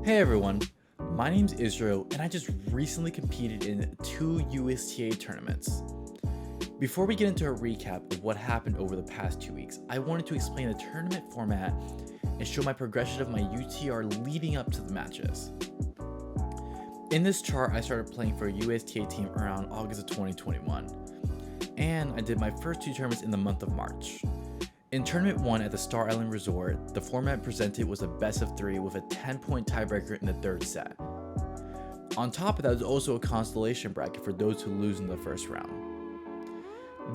Hey everyone, my name's Israel and I just recently competed in 2 USTA tournaments. Before we get into a recap of what happened over the past 2 weeks, I wanted to explain the tournament format and show my progression of my UTR leading up to the matches. In this chart, I started playing for a USTA team around August of 2021, and I did my first 2 tournaments in the month of March. In Tournament 1 at the Star Island Resort, the format presented was a best of 3 with a 10-point tiebreaker in the third set. On top of that, there's also a consolation bracket for those who lose in the first round.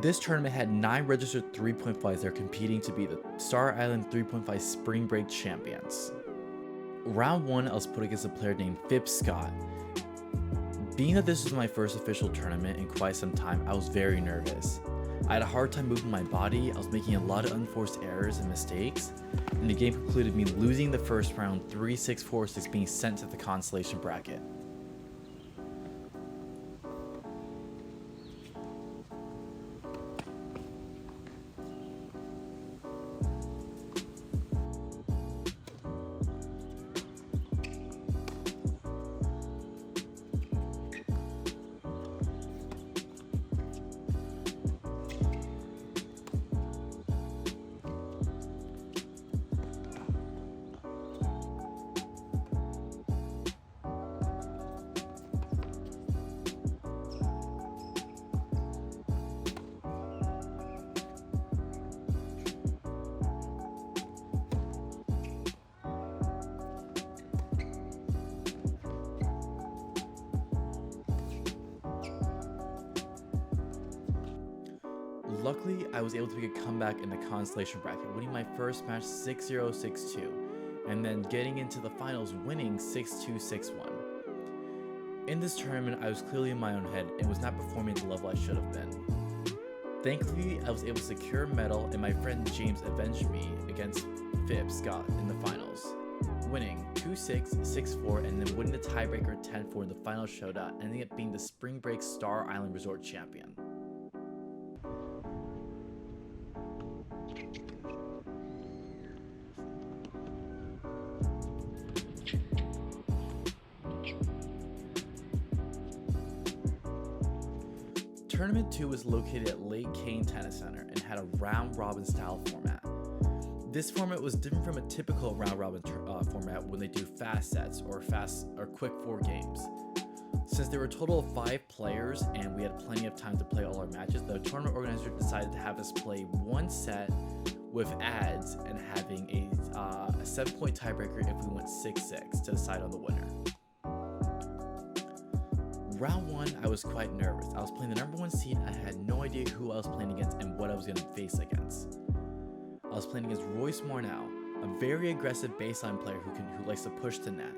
This tournament had 9 registered 3.5s that are competing to be the Star Island 3.5 Spring Break champions. Round 1, I was put against a player named Phipps Scott. Being that this was my first official tournament in quite some time, I was very nervous. I had a hard time moving my body, I was making a lot of unforced errors and mistakes, and the game concluded me losing the first round 3-6, 4-6, being sent to the consolation bracket. Luckily, I was able to make a comeback in the consolation bracket, winning my first match 6-0, 6-2, and then getting into the finals winning 6-2, 6-1. In this tournament, I was clearly in my own head and was not performing at the level I should have been. Thankfully, I was able to secure a medal and my friend James avenged me against Phipps Scott in the finals, winning 2-6, 6-4, and then winning the tiebreaker 10-4 in the final showdown, ending up being the Spring Break Star Island Resort champion. Tournament 2 was located at Lake Kane Tennis Center and had a round-robin style format. This format was different from a typical round-robin format when they do fast sets or quick 4 games. Since there were a total of 5 players and we had plenty of time to play all our matches, the tournament organizer decided to have us play one set with ads and having a 7-point tiebreaker if we went 6-6 to decide on the winner. Round 1, I was quite nervous. I was playing the number 1 seed and I had no idea who I was playing against and what I was going to face against. I was playing against Royce Marnell, a very aggressive baseline player who likes to push the net.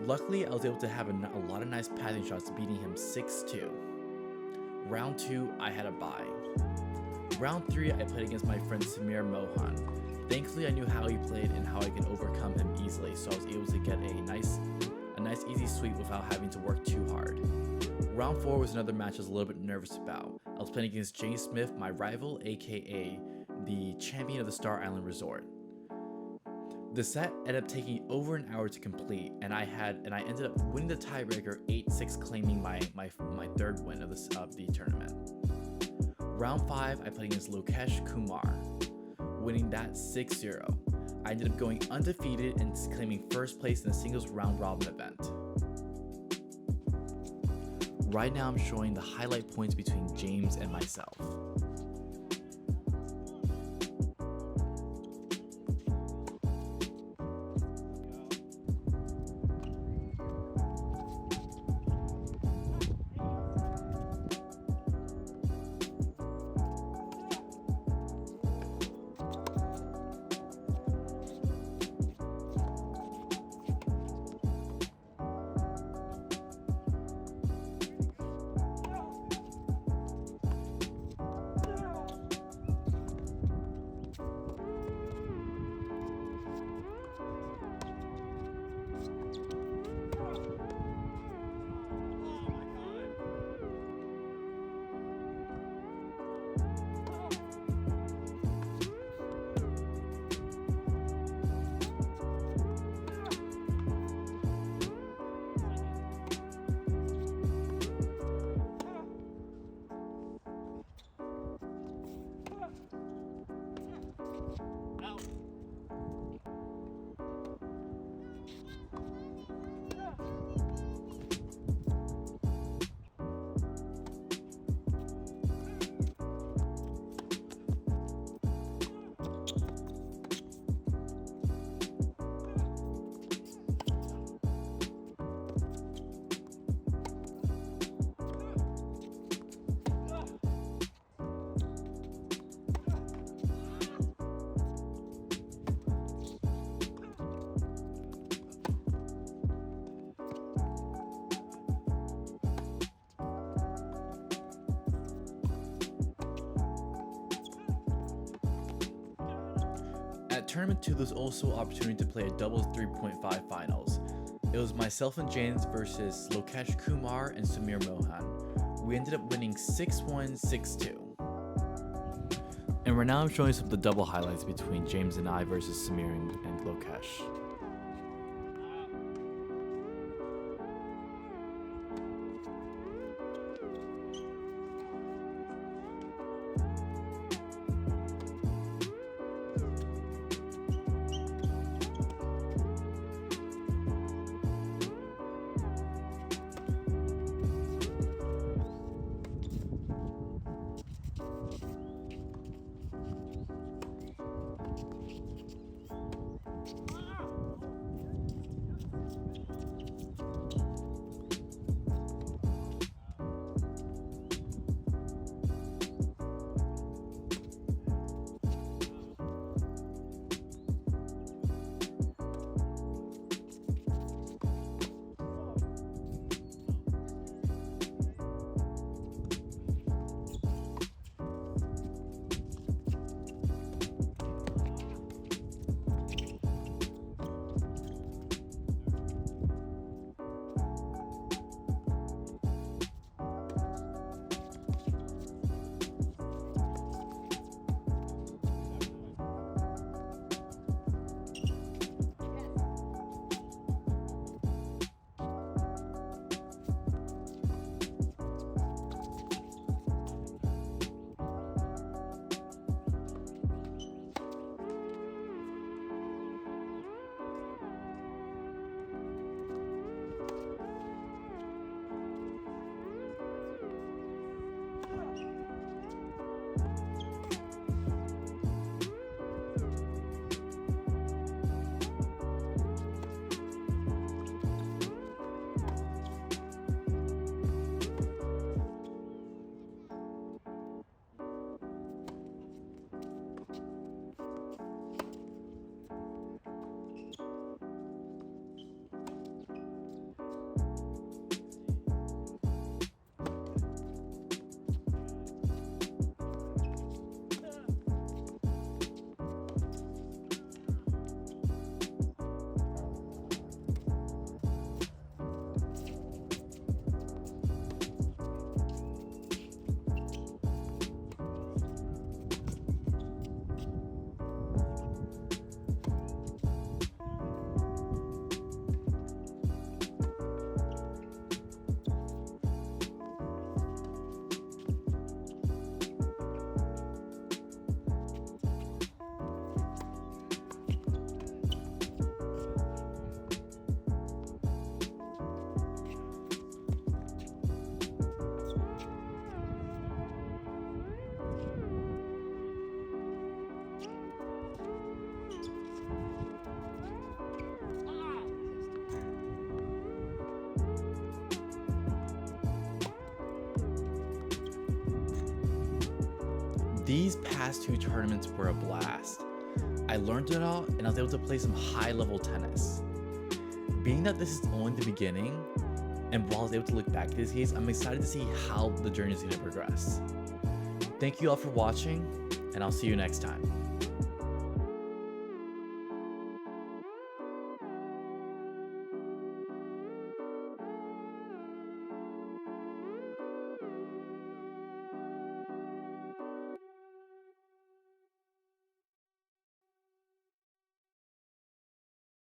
Luckily, I was able to have a lot of nice passing shots, beating him 6-2. Round 2, I had a bye. Round 3, I played against my friend Samir Mohan. Thankfully, I knew how he played and how I could overcome him easily, so I was able to get a nice easy sweep without having to work too hard. Round 4 was another match I was a little bit nervous about. I was playing against James Smith, my rival, aka the champion of the Star Island Resort. The set ended up taking over an hour to complete, and I ended up winning the tiebreaker 8-6, claiming my third win of the tournament. Round 5, I played against Lokesh Kumar, winning that 6-0. I ended up going undefeated and claiming first place in the singles round-robin event. Right now I'm showing the highlight points between James and myself. At Tournament 2, there's also an opportunity to play a doubles 3.5 finals. It was myself and James versus Lokesh Kumar and Samir Mohan. We ended up winning 6-1, 6-2. And right now I'm showing some of the double highlights between James and I versus Samir and Lokesh. These past two tournaments were a blast. I learned it all and I was able to play some high-level tennis. Being that this is only the beginning, and while I was able to look back at these games, I'm excited to see how the journey is going to progress. Thank you all for watching, and I'll see you next time.